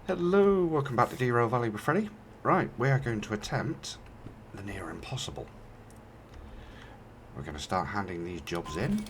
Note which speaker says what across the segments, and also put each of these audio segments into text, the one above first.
Speaker 1: Hello, welcome back to Derail Valley with Freddy. Right, we are going to attempt the near impossible. We're going to start handing these jobs in.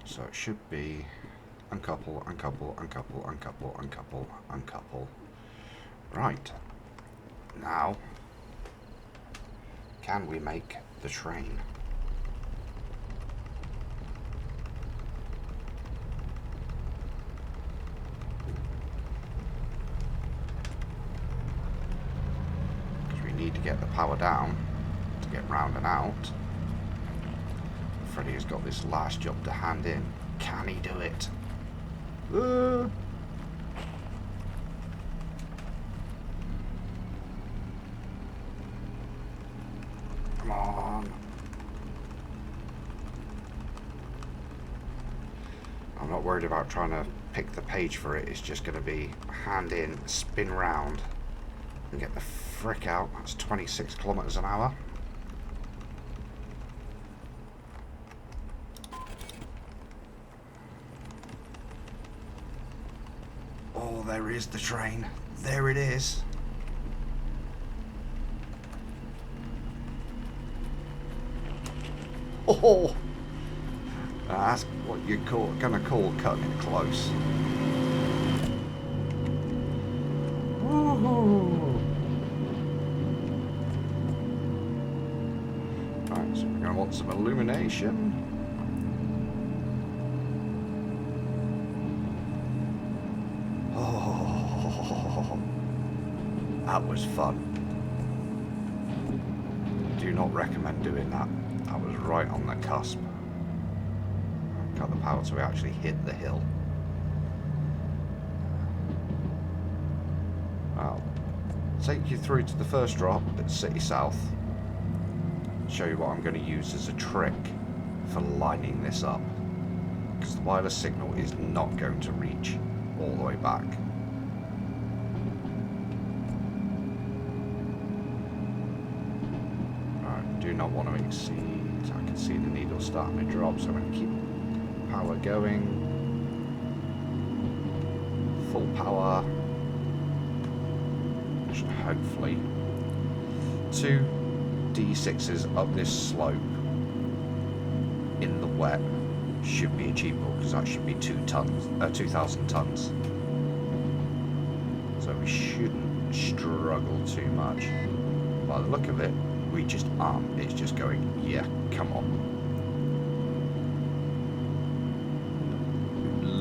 Speaker 1: So it should be uncouple, uncouple, uncouple, uncouple, uncouple, uncouple. Right. Now, can we make the train? Because we need to get the power down to get round and out. Freddy has got this last job to hand in. Can he do it? Come on. I'm not worried about trying to pick the page for it. It's just going to be hand in, spin round, and get the frick out. That's 26 kilometers an hour. Oh, there is the train. There it is. Oh, that's what you're gonna call cutting it close. Woohoo! Right, so we're gonna want some illumination. That was fun. Do not recommend doing that. I was right on the cusp. Got the power so we actually hit the hill. I'll take you through to the first drop at City South. Show you what I'm going to use as a trick for lining this up. Because the wireless signal is not going to reach all the way back. Do not want to exceed. I can see the needle starting to drop, so I'm going to keep power going. Full power. Should hopefully 2 D6s up this slope in the wet should be achievable, because that should be 2,000 tons. So we shouldn't struggle too much. By the look of it, we just aren't. It's just going, yeah, come on.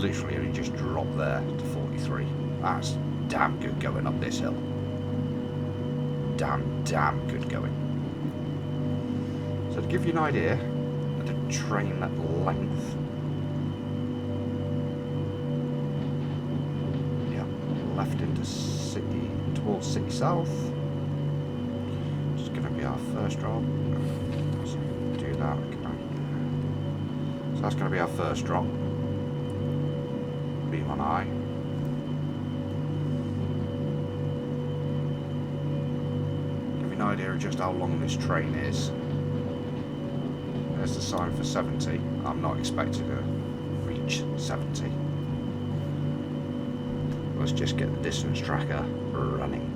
Speaker 1: Literally only just dropped there to 43. That's damn good going up this hill. Damn good going. So to give you an idea of the train length. Yeah, left into city, towards City South. Our first drop. So do that. So that's going to be our first drop. Beam on eye. Give you an idea of just how long this train is. There's the sign for 70. I'm not expecting to reach 70. Let's just get the distance tracker running.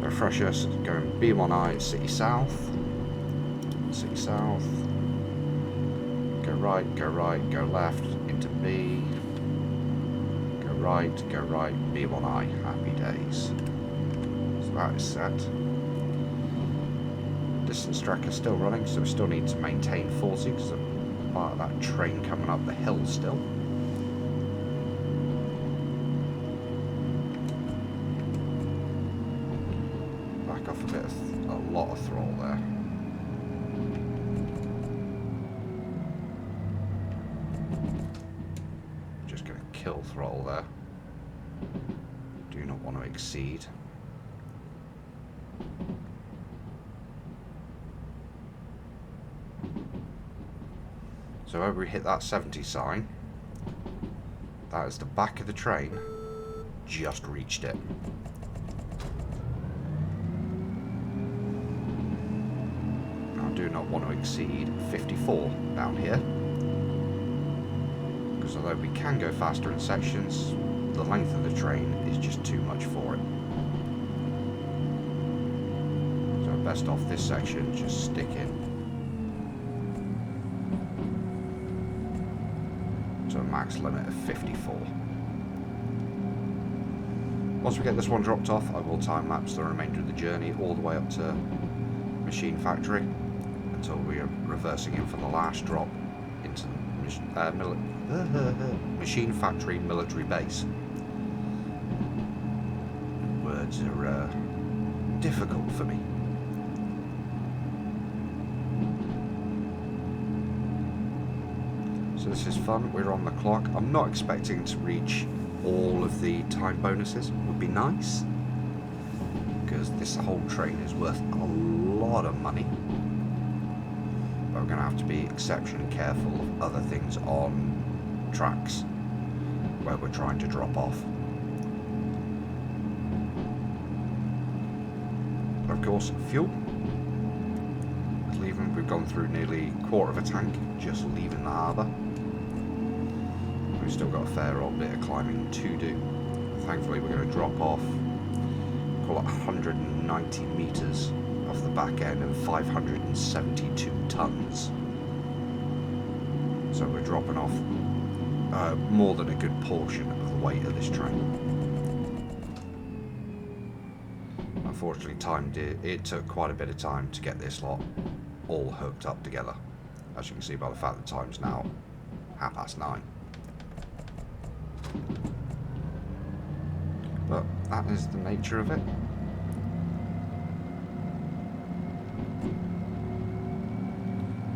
Speaker 1: Refresh us, going B1I, City South, go right, go left, into B, go right, B1I, happy days. So that is set. Distance tracker still running, so we still need to maintain 40 because I'm part of that train coming up the hill still. A lot of throttle there. Just going to kill throttle there. Do not want to exceed. So where we hit that 70 sign, that is the back of the train, just reached it. Now I do not want to exceed 54 down here, because although we can go faster in sections, the length of the train is just too much for it. So best off this section, just stick in to a max limit of 54. Once we get this one dropped off, I will time lapse the remainder of the journey all the way up to Machine Factory until we are reversing in for the last drop into the Machine Factory military base. Words are difficult for me. So this is fun, we're on the clock. I'm not expecting to reach all of the time bonuses. Would be nice, because this whole train is worth a lot of money. But we're going to have to be exceptionally careful of other things on tracks where we're trying to drop off. Of course, fuel. We've gone through nearly a quarter of a tank just leaving the harbour. We've still got a fair old bit of climbing to do. Thankfully we're going to drop off, call it 190 metres off the back end and 572 tonnes. So we're dropping off more than a good portion of the weight of this train. Unfortunately it took quite a bit of time to get this lot all hooked up together, as you can see by the fact the time's now 9:30. But that is the nature of it.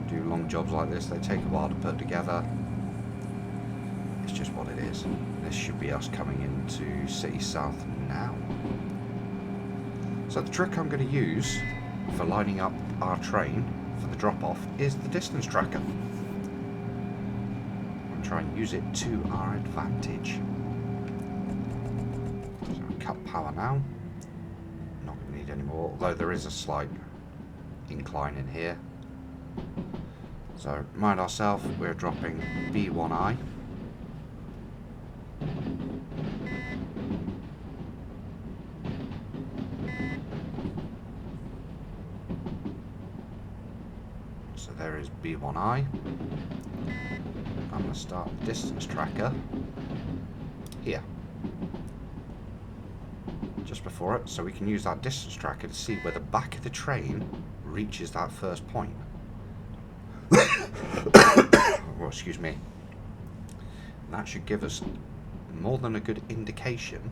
Speaker 1: Do long jobs like this, they take a while to put together. It's just what it is. This should be us coming into City South now. So the trick I'm going to use for lining up our train for the drop-off is the distance tracker. And try and use it to our advantage. So cut power now. Not going to need any more, although there is a slight incline in here. So mind ourselves, we're dropping B1I. So there is B1I. I'm going to start the distance tracker here, just before it, so we can use that distance tracker to see where the back of the train reaches that first point. Oh, excuse me. That should give us more than a good indication,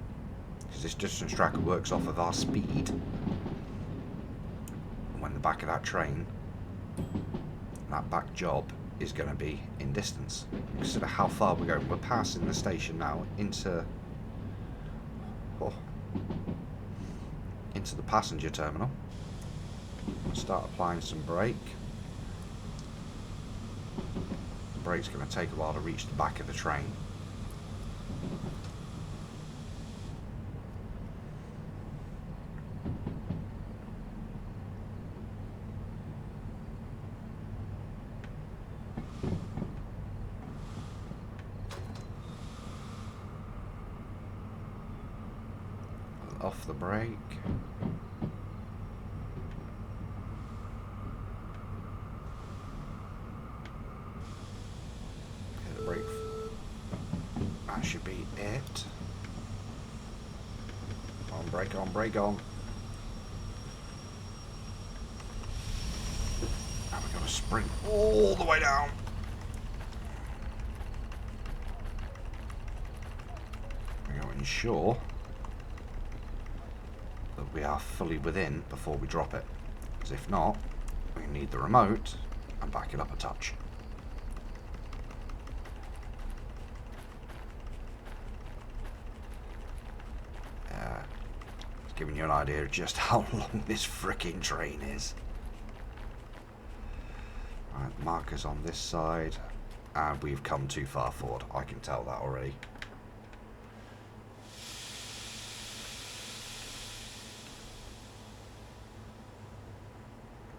Speaker 1: because this distance tracker works off of our speed. When the back of that train, that back job, is going to be in distance. Consider how far we're going. We're passing the station now into the passenger terminal. I'll start applying some brake. The brake's going to take a while to reach the back of the train. Off the brake. Hit the brake. That should be it. On, brake on, brake on. Now we've got to sprint all the way down. We're going to ensure that we are fully within before we drop it, because if not, we need the remote and back it up a touch. Giving you an idea of just how long this frickin' train is. Right, markers on this side, and we've come too far forward. I can tell that already.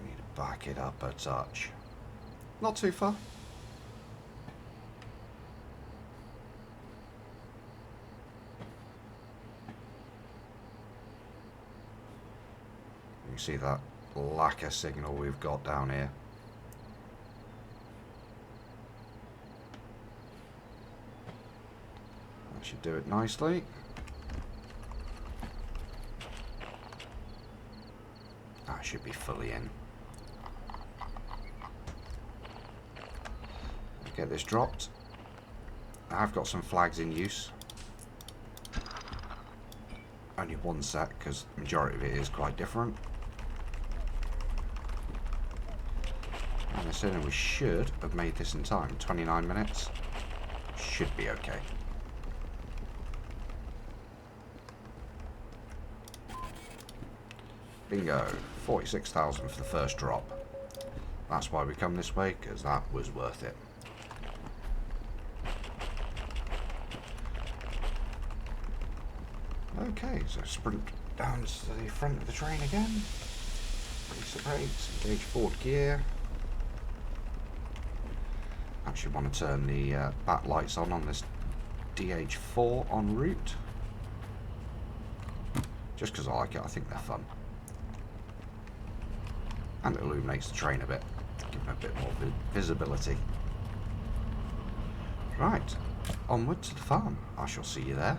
Speaker 1: We need to back it up a touch. Not too far. You see that lack of signal we've got down here. That should do it nicely. That should be fully in. Get this dropped. I've got some flags in use. Only one set because the majority of it is quite different. And I said we should have made this in time. 29 minutes. Should be okay. Bingo. 46,000 for the first drop. That's why we come this way, because that was worth it. Okay, so sprint down to the front of the train again. Release the brakes, engage forward gear. Actually want to turn the back lights on this DH4 en route. Just because I like it, I think they're fun. And it illuminates the train a bit, give them a bit more visibility. Right, onward to the farm. I shall see you there.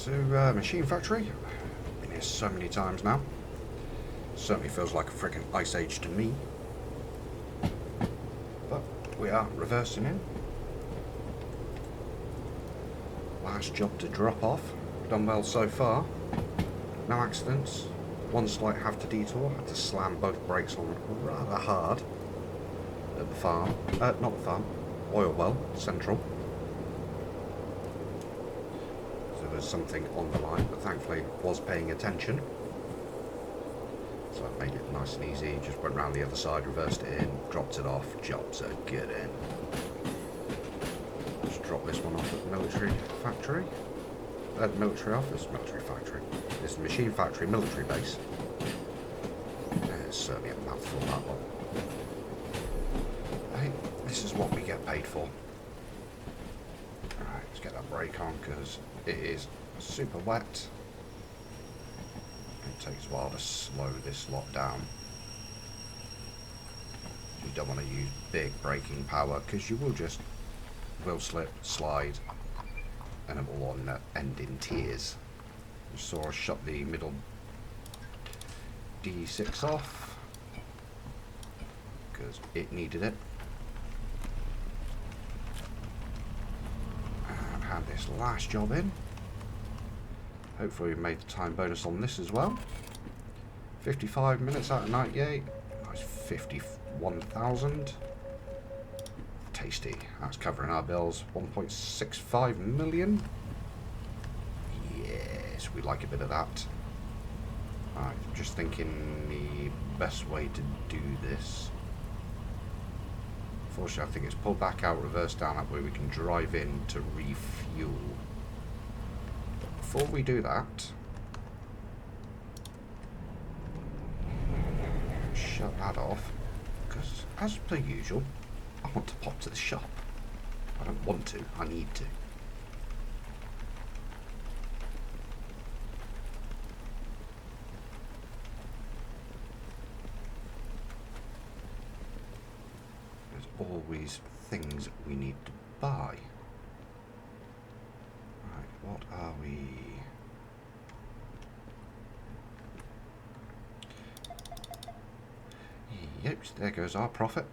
Speaker 1: to Machine Factory. Been here so many times now. Certainly feels like a freaking ice age to me. But we are reversing in. Last job to drop off. Done well so far. No accidents. One slight have to detour. Had to slam both brakes on rather hard at the farm. Not the farm. Oil well, central. So there's something on the line, but thankfully was paying attention. So I made it nice and easy. Just went round the other side, reversed it in, dropped it off. Job's a good in. Just drop this one off at the military factory. Military office, military factory. This is the Machine Factory military base. It's certainly a mouthful, that one. Hey, this is what we get paid for. Alright, let's get that brake on because it is super wet. It takes a while to slow this lot down. You don't want to use big braking power because you will slip, slide, and it will end in tears. You saw us shut the middle D6 off because it needed it. And had this last job in. Hopefully we made the time bonus on this as well. 55 minutes out of 98. Nice 51,000. Tasty. That's covering our bills. 1.65 million. Yes, we like a bit of that. Alright, just thinking the best way to do this. Unfortunately, I think it's pull back out, reverse down, that way we can drive in to refuel. But before we do that, shut that off, because as per usual, I want to pop to the shop. I don't want to, I need to. There's always things we need to buy. Right, what are we? Yep, there goes our profit.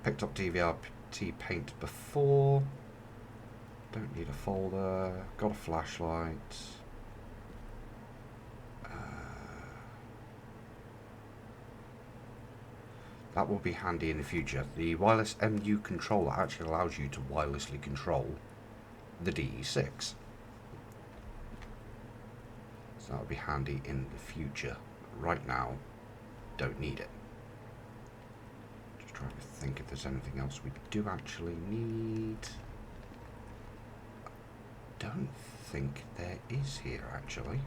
Speaker 1: Picked up DVRT paint before. Don't need a folder. Got a flashlight. That will be handy in the future. The wireless MU controller actually allows you to wirelessly control the DE6. So that will be handy in the future. Right now, don't need it. Just trying to think if there's anything else we do actually need. Don't think there is here actually.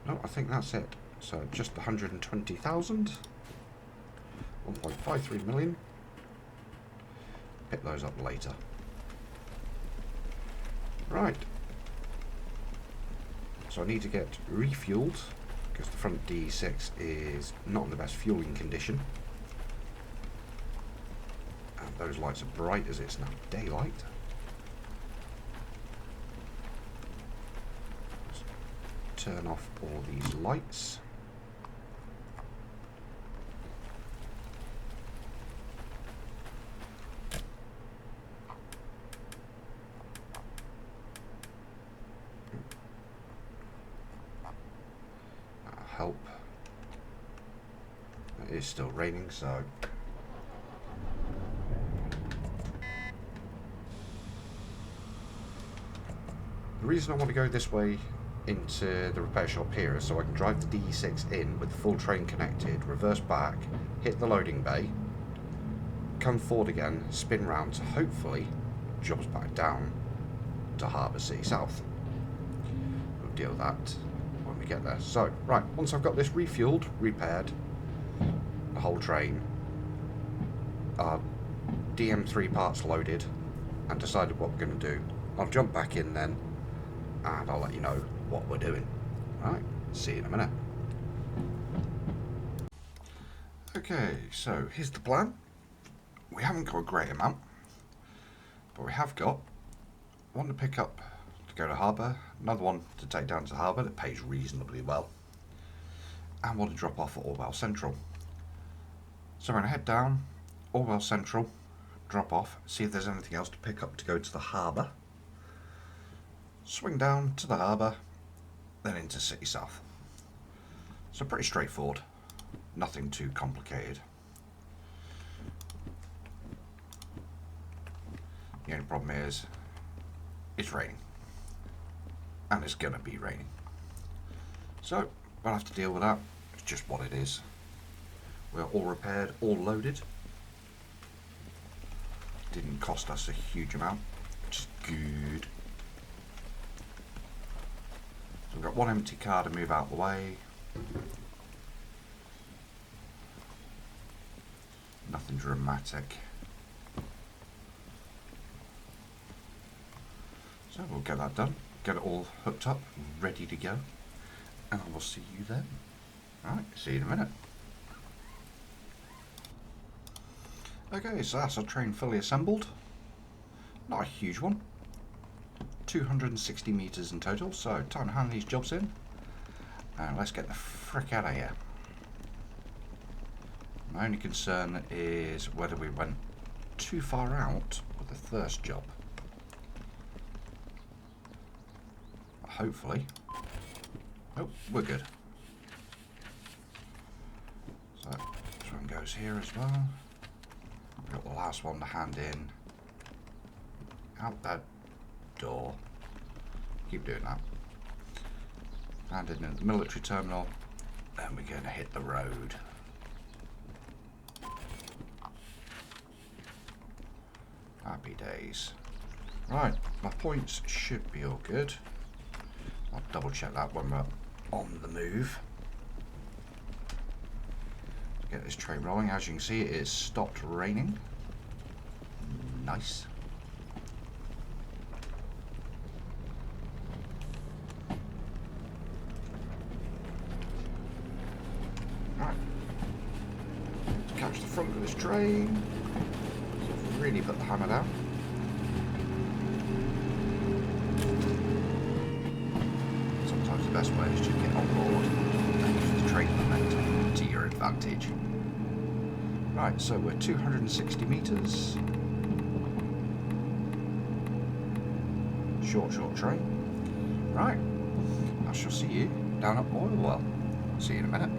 Speaker 1: No, I think that's it. So just 120,000. 1.53 million. Pick those up later. Right. So I need to get refueled because the front D6 is not in the best fueling condition. And those lights are bright as it's now daylight. Turn off all these lights. That'll help. It is still raining, so the reason I want to go this way into the repair shop here is so I can drive the DE6 in with the full train connected, reverse back, hit the loading bay, come forward again, spin round to hopefully jobs back down to Harbour City South. We'll deal with that when we get there. So, right, once I've got this refueled, repaired, the whole train, DM3 parts loaded and decided what we're going to do. I'll jump back in then and I'll let you know what we're doing. Alright, see you in a minute. Okay, so here's the plan. We haven't got a great amount, but we have got one to pick up to go to harbour, another one to take down to harbour that pays reasonably well, and one to drop off at Orwell Central. So I'm going to head down, Orwell Central, drop off, see if there's anything else to pick up to go to the harbour, swing down to the harbour, then into City South. So pretty straightforward, nothing too complicated. The only problem is it's raining, and it's gonna be raining, so we'll have to deal with that. It's just what it is. We're all repaired, all loaded. Didn't cost us a huge amount, which is good. So we've got one empty car to move out of the way. Nothing dramatic. So we'll get that done, get it all hooked up, ready to go, and I will see you then. Alright, see you in a minute. Okay, so that's our train fully assembled. Not a huge one. 260 metres in total, so time to hand these jobs in. And let's get the frick out of here. My only concern is whether we went too far out with the first job. Hopefully. Oh, we're good. So this one goes here as well. We've got the last one to hand in. Out that door. Keep doing that. Hand in at the military terminal. And we're going to hit the road. Happy days. Right, my points should be all good. I'll double check that when we're on the move. To get this train rolling, as you can see, it is stopped raining. Nice. Right. To catch the front of this train. So really put the hammer down. The best way is to get on board and use the train momentum to your advantage. Right, so we're 260 metres. Short train. Right, I shall see you down at Orwell. See you in a minute.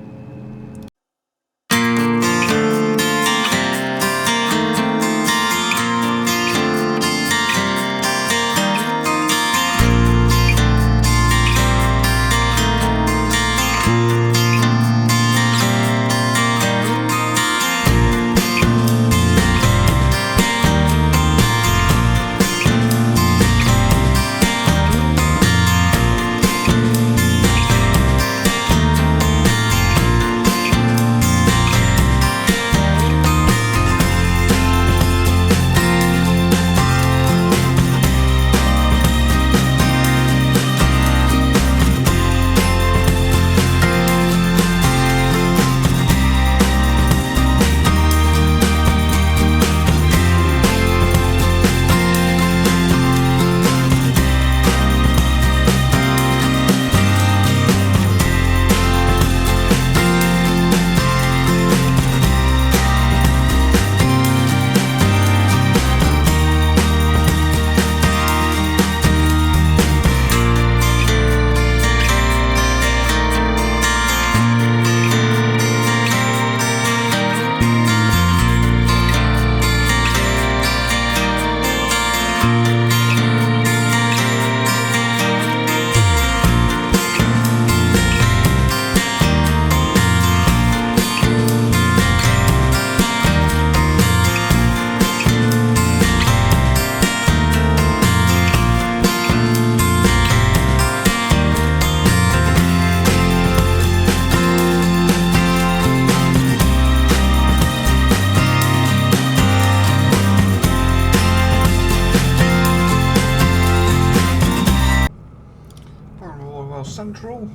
Speaker 1: Well, Central,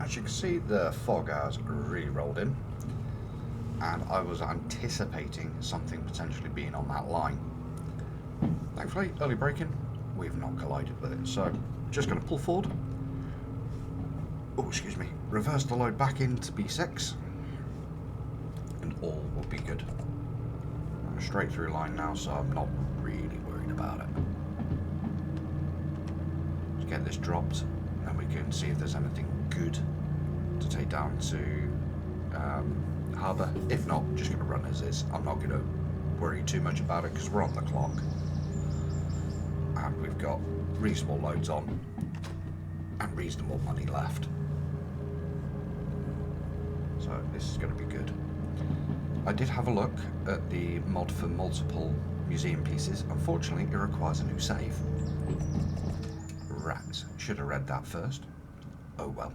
Speaker 1: as you can see, the fog has really rolled in, and I was anticipating something potentially being on that line. Thankfully, early braking, we've not collided with it, so just going to pull forward. Oh, excuse me. Reverse the load back into B6, and all will be good. I'm straight through line now, so I'm not really worried about it. Let's get this dropped, and then we can see if there's anything good to take down to harbour. If not, just going to run as is. I'm not going to worry too much about it because we're on the clock, and we've got reasonable loads on and reasonable money left. So this is going to be good. I did have a look at the mod for multiple museum pieces. Unfortunately, it requires a new save. Rats. Should have read that first. Oh well.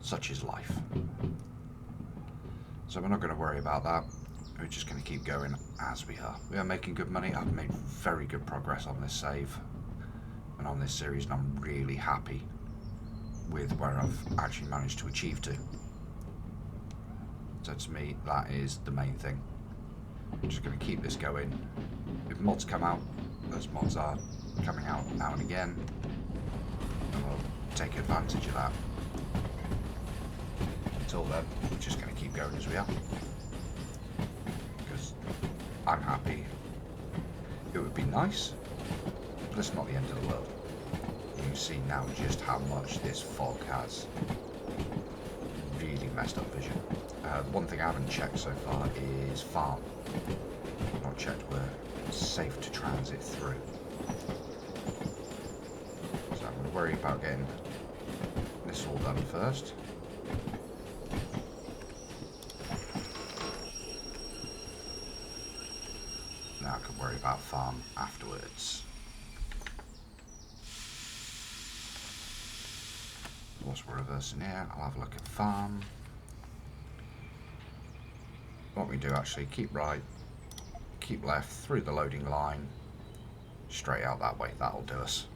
Speaker 1: Such is life. So we're not going to worry about that. We're just going to keep going as we are. We are making good money. I've made very good progress on this save and on this series, and I'm really happy with where I've actually managed to achieve to. So to me, that is the main thing. I'm just going to keep this going. If mods come out, as mods are coming out now and again, and we'll take advantage of that. Until then, we're just going to keep going as we are. Because I'm happy. It would be nice, but it's not the end of the world. You see now just how much this fog has really messed up vision. One thing I haven't checked so far is farm. I've not checked where it's safe to transit through. So I'm going to worry about getting this all done first. Now I can worry about farm afterwards. Whilst we're reversing here, I'll have a look at farm. What we do actually, keep right, keep left, through the loading line, straight out that way, that'll do us.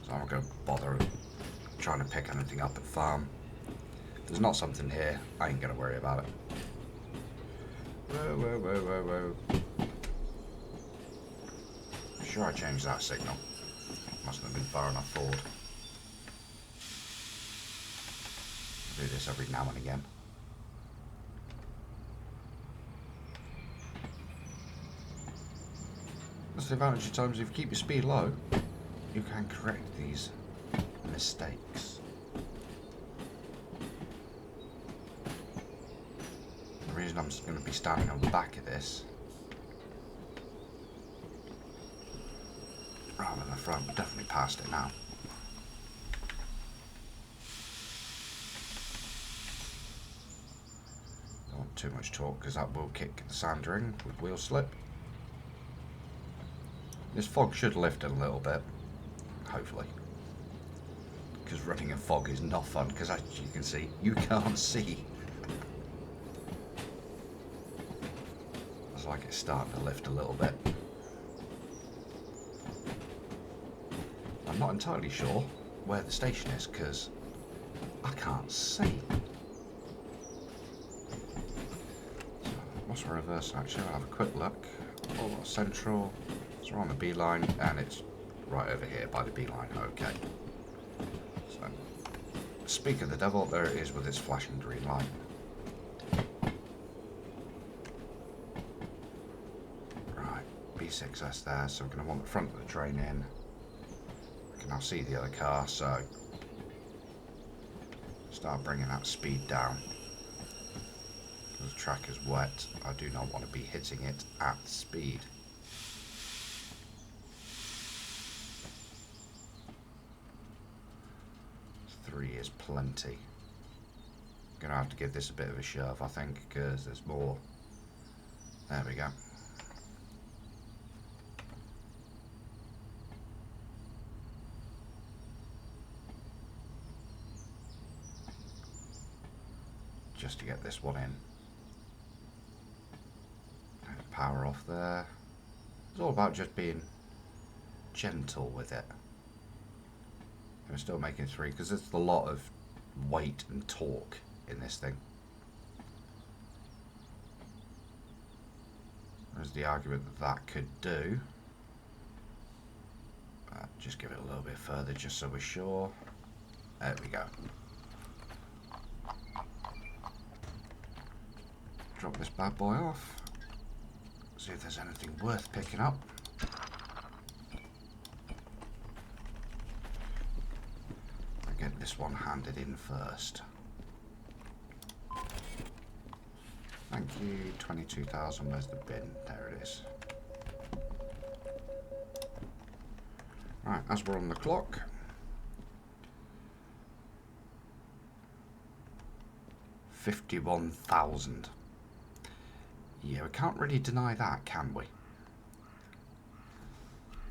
Speaker 1: So I'm not going to bother trying to pick anything up at farm. If there's not something here, I ain't going to worry about it. Whoa, whoa, whoa, whoa, whoa. I'm sure I changed that signal. Mustn't have been far enough forward. Do this every now and again. That's the advantage of times if you keep your speed low, you can correct these mistakes. The reason I'm going to be standing on the back of this rather than the front, we're definitely past it now. Don't want too much talk because that will kick the sander in with wheel slip. This fog should lift a little bit, hopefully, because running in fog is not fun, because as you can see, you can't see. It's like it's starting to lift a little bit. I'm not entirely sure where the station is, because I can't see. So, once we're reversing, actually, I'll have a quick look. Oh, Central. So we're on the B line, and it's right over here by the B line. Okay. So, speak of the devil, there it is with its flashing green light. Right, B6S there, so we're going to want the front of the train in. I can now see the other car, so start bringing that speed down. Because the track is wet, I do not want to be hitting it at speed. 3 is plenty. Gonna have to give this a bit of a shove, I think, because there's more. There we go. Just to get this one in. Power off there. It's all about just being gentle with it. we're still making 3 because there's a lot of weight and torque in this thing. There's the argument that that could do. Just give it a little bit further just so we're sure. There we go. Drop this bad boy off. See if there's anything worth picking up. I'll get this one handed in first. Thank you. 22,000. Where's the bin? There it is. Right, as we're on the clock. 51,000. Yeah, we can't really deny that, can we?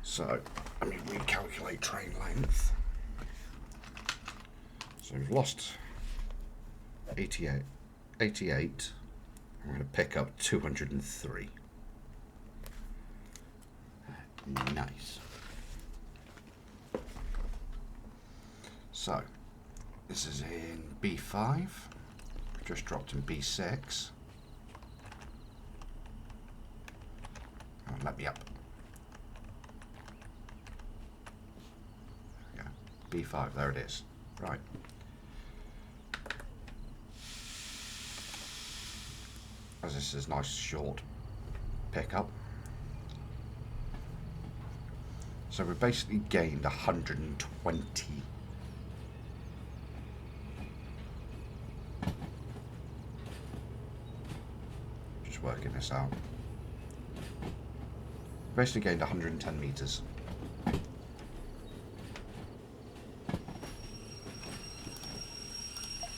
Speaker 1: So, let me recalculate train length. So we've lost 88. I'm going to pick up 203. Nice. So, this is in B5. Just dropped in B6. Oh, let me up. There we go. B5, there it is. Right. As this is a nice short pickup. So we've basically gained 120. Just working this out. Basically gained 110 meters.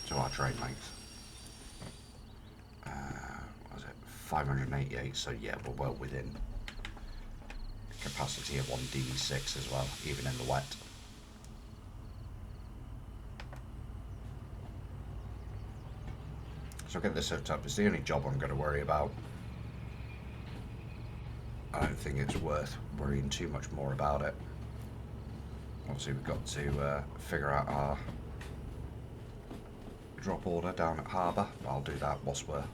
Speaker 1: To our train length. What was it? 588, so yeah, we're well within capacity of 1D6 as well, even in the wet. So I'll get this hooked up. It's the only job I'm going to worry about. I don't think it's worth worrying too much more about it. Obviously we've got to figure out our drop order down at harbour. I'll do that whilst we're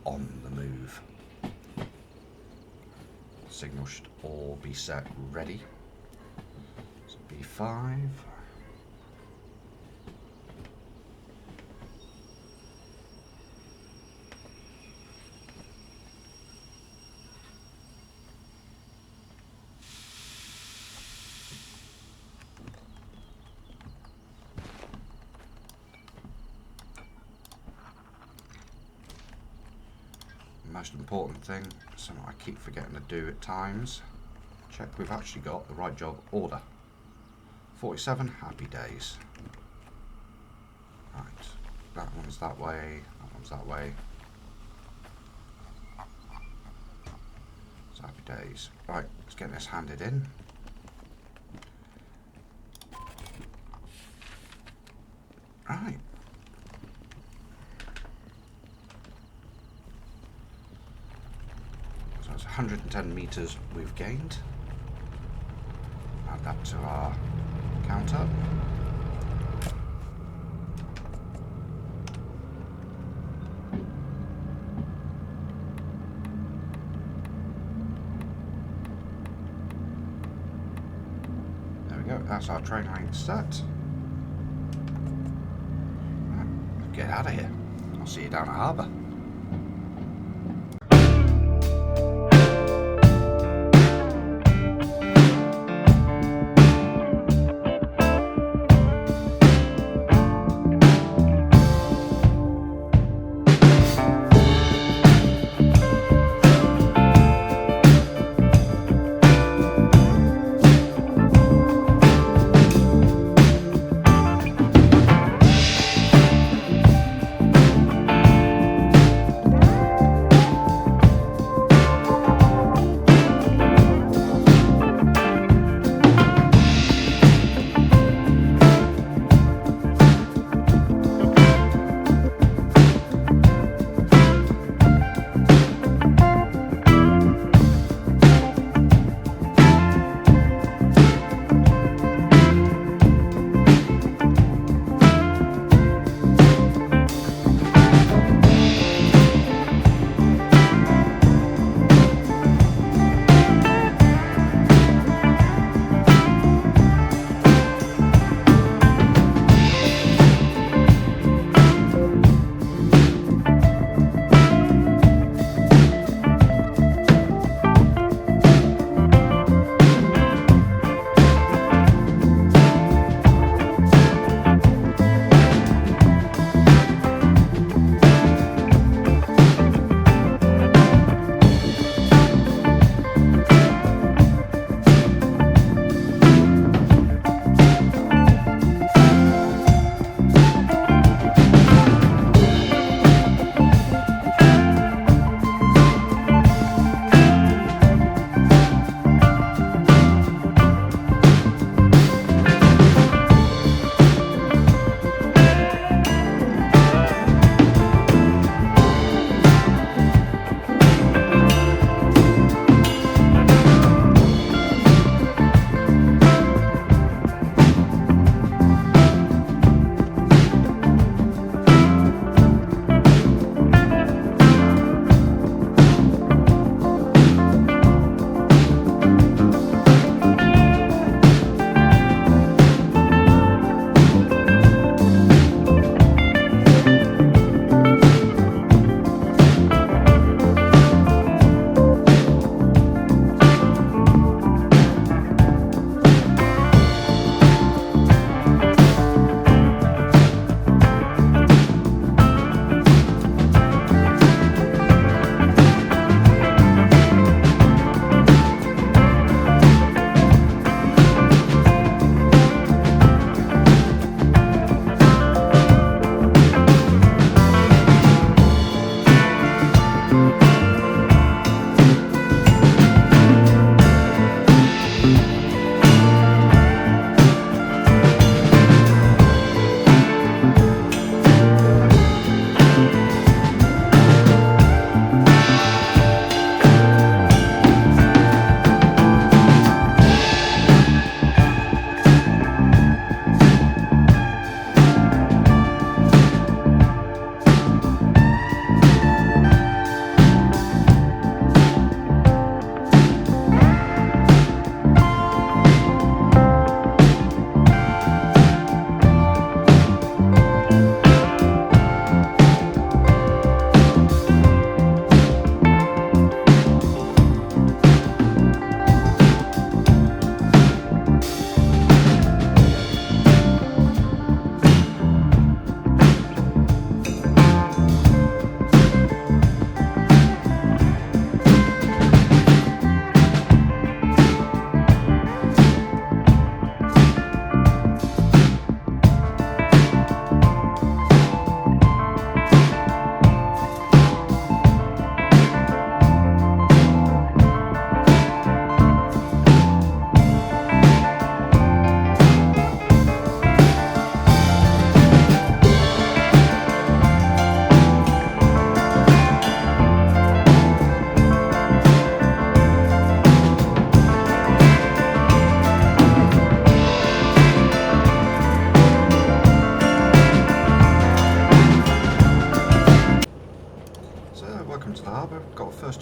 Speaker 1: on the move. Signal should all be set ready. So B5. Most important thing, something I keep forgetting to do at times, check we've actually got the right job order. 47, happy days. Right, that one's that way, that one's that way. It's happy days. Right, let's get this handed in. Right. So it's 110 meters we've gained. Add that to our counter. There we go, that's our train length set. Right, get out of here. I'll see you down at harbour.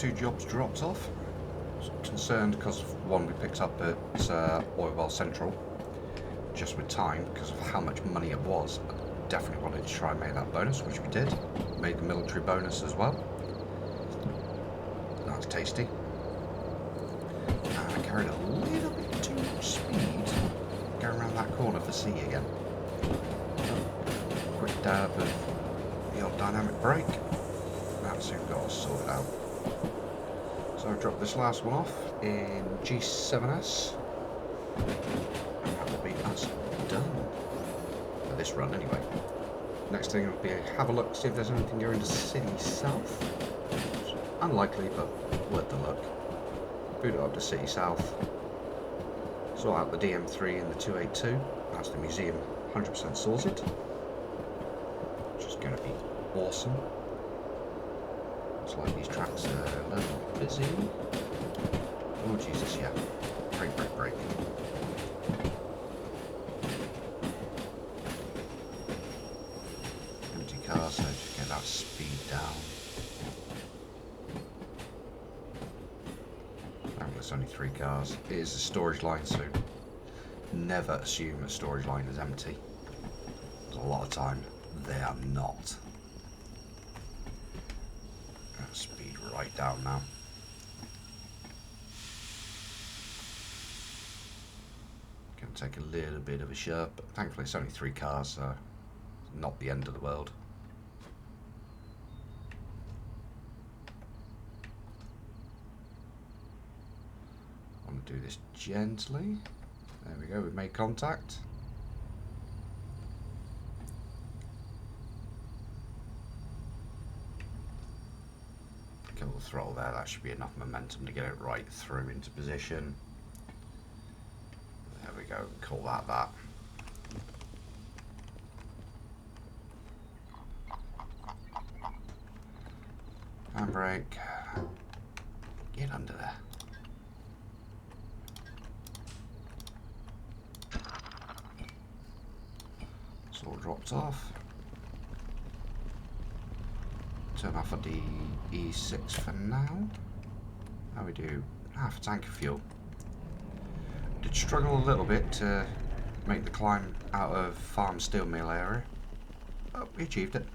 Speaker 1: 2 jobs dropped off. I was concerned because of one we picked up at Oil Well Central, just with time, because of how much money it was. I definitely wanted to try and make that bonus, which we did. Made the military bonus as well. That's tasty. And I carried a little bit too much speed going around that corner for C again. Quick dab of the odd dynamic brake. That soon got us sorted out. So I've dropped this last one off in G7S. And that will be us done. For this run anyway. Next thing will be have a look, see if there's anything going to City South. Unlikely, but worth the look. Boot it up to City South. Sort out the DM3 and the 282. That's the museum 100% sorted. Which is going to be awesome. Looks like these tracks are a little busy. Oh Jesus, yeah. Brake, brake, brake. Empty car, so just get that speed down. There's only 3 cars. It is a storage line, so never assume a storage line is empty. There's a lot of time they are not. Speed right down now. Gonna take a little bit of a shove, but thankfully it's only 3 cars, so not the end of the world. Do this gently. There we go, we've made contact. Kill the throttle there, that should be enough momentum to get it right through into position. There we go, call that that. Handbrake. Get under there. All dropped off. Turn off of the E6 for now. How we do? Half a tank of fuel. Did struggle a little bit to make the climb out of farm steel mill area. Oh, we achieved it.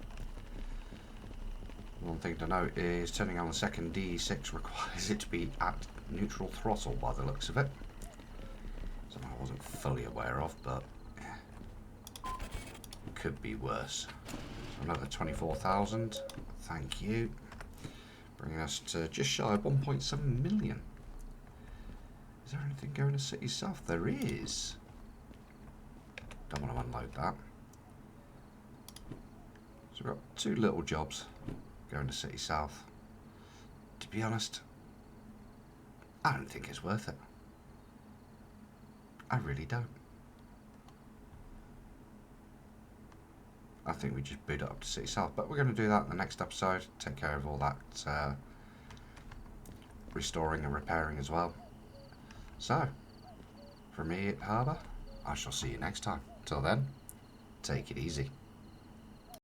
Speaker 1: One thing to note is turning on the second D6 requires it to be at neutral throttle by the looks of it. Something I wasn't fully aware of, but could be worse. So another 24,000. Thank you. Bringing us to just shy of 1.7 million. Is there anything going to City South? There is. Don't want to unload that. So we've got 2 little jobs going to City South. To be honest, I don't think it's worth it. I really don't. I think we just boot it up to City South, but we're going to do that in the next episode. Take care of all that restoring and repairing as well. So, from me at Harbour, I shall see you next time. Till then, take it easy.